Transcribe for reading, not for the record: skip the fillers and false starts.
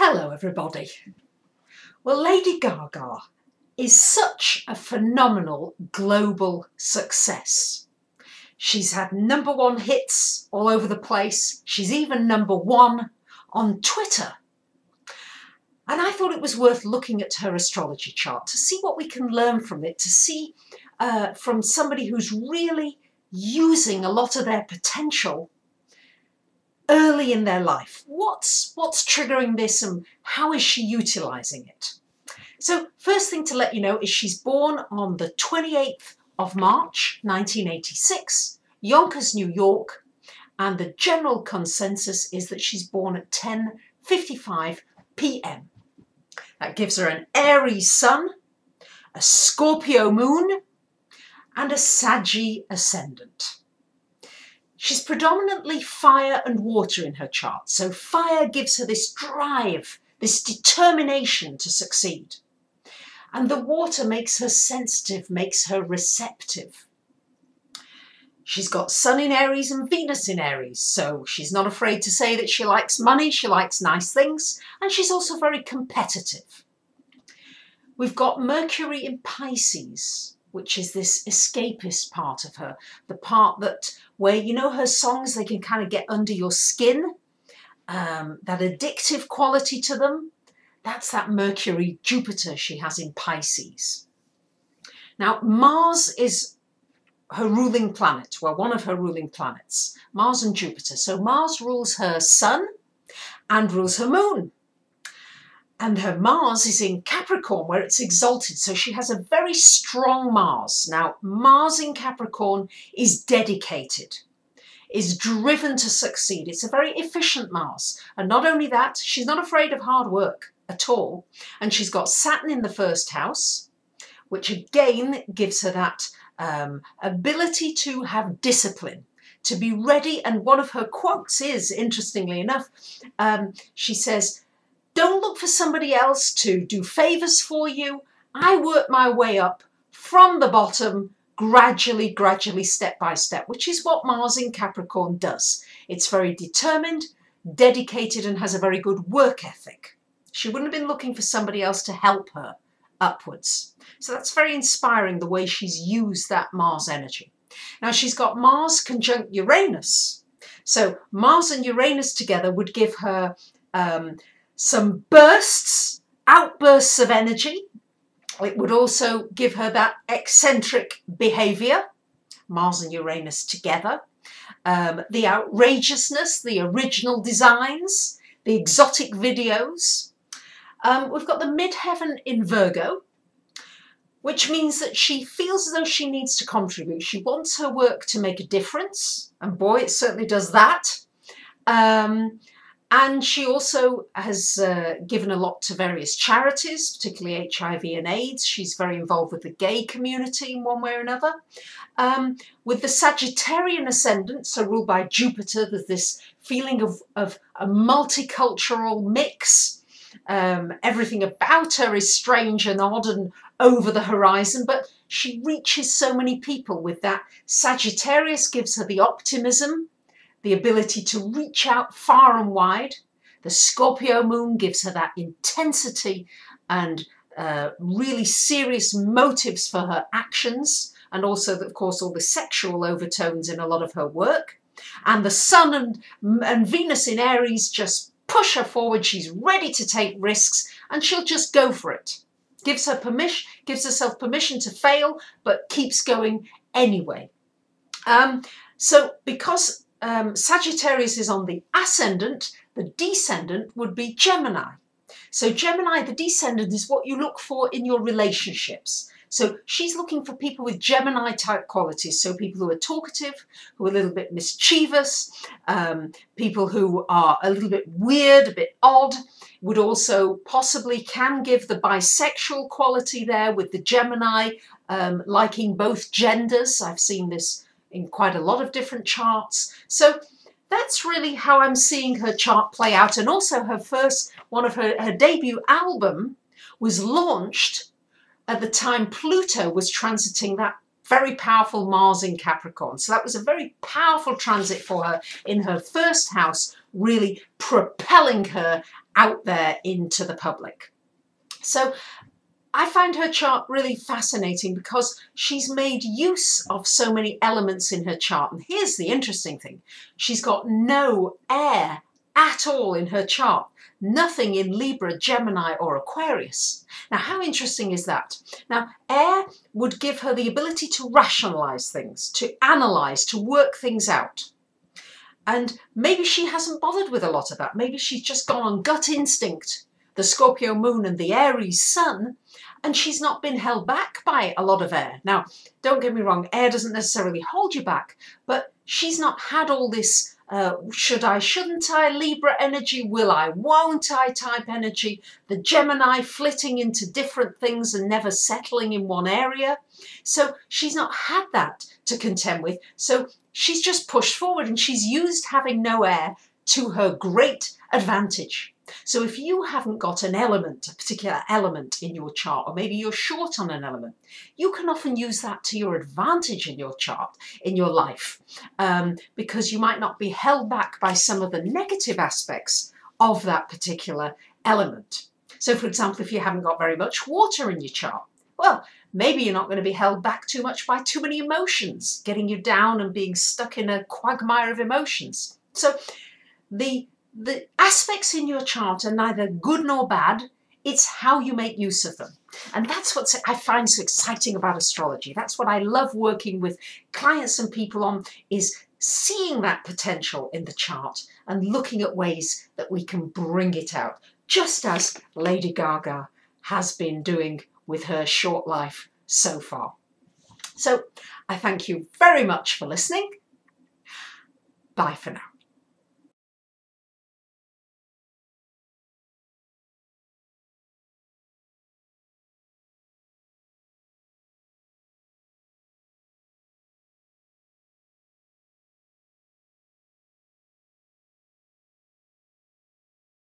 Hello everybody. Well, Lady Gaga is such a phenomenal global success. She's had #1 hits all over the place. She's even #1 on Twitter. And I thought it was worth looking at her astrology chart to see what we can learn from it, to see from somebody who's really using a lot of their potential early in their life. What's triggering this and how is she utilizing it? So first thing to let you know is she's born on the 28th of March 1986, Yonkers, New York, and the general consensus is that she's born at 10:55 p.m. That gives her an Aries sun, a Scorpio moon, and a Saggy ascendant. She's predominantly fire and water in her chart. So fire gives her this drive, this determination to succeed. And the water makes her sensitive, makes her receptive. She's got Sun in Aries and Venus in Aries. So she's not afraid to say that she likes money, she likes nice things, and she's also very competitive. We've got Mercury in Pisces, which is this escapist part of her, the part that where, you know, her songs, they can kind of get under your skin, that addictive quality to them. That's that Mercury Jupiter she has in Pisces. Now, Mars is her ruling planet, well, one of her ruling planets, Mars and Jupiter. So Mars rules her sun and rules her moon. And her Mars is in Capricorn, where it's exalted. So she has a very strong Mars. Now, Mars in Capricorn is dedicated, is driven to succeed. It's a very efficient Mars. And not only that, she's not afraid of hard work at all. And she's got Saturn in the first house, which again gives her that ability to have discipline, to be ready. And one of her quotes is, interestingly enough, she says, "Don't look for somebody else to do favours for you. I work my way up from the bottom, gradually, step by step," which is what Mars in Capricorn does. It's very determined, dedicated, and has a very good work ethic. She wouldn't have been looking for somebody else to help her upwards. So that's very inspiring, the way she's used that Mars energy. Now, she's got Mars conjunct Uranus. So Mars and Uranus together would give her some outbursts of energy. It would also give her that eccentric behaviour, Mars and Uranus together, the outrageousness, the original designs, the exotic videos. We've got the Midheaven in Virgo, which means that she feels as though she needs to contribute. She wants her work to make a difference, and boy, it certainly does that. And she also has given a lot to various charities, particularly HIV and AIDS. She's very involved with the gay community in one way or another. With the Sagittarian ascendant, so ruled by Jupiter, there's this feeling of a multicultural mix. Everything about her is strange and odd and over the horizon, but she reaches so many people with that. Sagittarius gives her the optimism, the ability to reach out far and wide. The Scorpio moon gives her that intensity and really serious motives for her actions, and also, of course, all the sexual overtones in a lot of her work. And the Sun and Venus in Aries just push her forward. She's ready to take risks, and she'll just go for it. Gives herself permission to fail, but keeps going anyway. So because Sagittarius is on the ascendant, the descendant would be Gemini. So Gemini, the descendant, is what you look for in your relationships. So she's looking for people with Gemini type qualities. So people who are talkative, who are a little bit mischievous, people who are a little bit weird, a bit odd. Would also possibly can give the bisexual quality there with the Gemini, liking both genders. I've seen this in quite a lot of different charts. So that's really how I'm seeing her chart play out. And also one of her debut album was launched at the time Pluto was transiting that very powerful Mars in Capricorn. So that was a very powerful transit for her in her first house, really propelling her out there into the public. So I find her chart really fascinating because she's made use of so many elements in her chart. And here's the interesting thing. She's got no air at all in her chart. Nothing in Libra, Gemini or Aquarius. Now, how interesting is that? Now, air would give her the ability to rationalize things, to analyze, to work things out. And maybe she hasn't bothered with a lot of that. Maybe she's just gone on gut instinct, the Scorpio moon and the Aries sun, and she's not been held back by a lot of air. Now, don't get me wrong, air doesn't necessarily hold you back, but she's not had all this should I, shouldn't I, Libra energy, will I, won't I type energy, the Gemini flitting into different things and never settling in one area. So she's not had that to contend with. So she's just pushed forward and she's used having no air to her great advantage. So if you haven't got an element, a particular element in your chart, or maybe you're short on an element, you can often use that to your advantage in your chart, in your life, because you might not be held back by some of the negative aspects of that particular element. So for example, if you haven't got very much water in your chart, well, maybe you're not going to be held back too much by too many emotions, getting you down and being stuck in a quagmire of emotions. So the aspects in your chart are neither good nor bad, it's how you make use of them. And that's what I find so exciting about astrology. That's what I love working with clients and people on, is seeing that potential in the chart and looking at ways that we can bring it out, just as Lady Gaga has been doing with her short life so far. So I thank you very much for listening. Bye for now.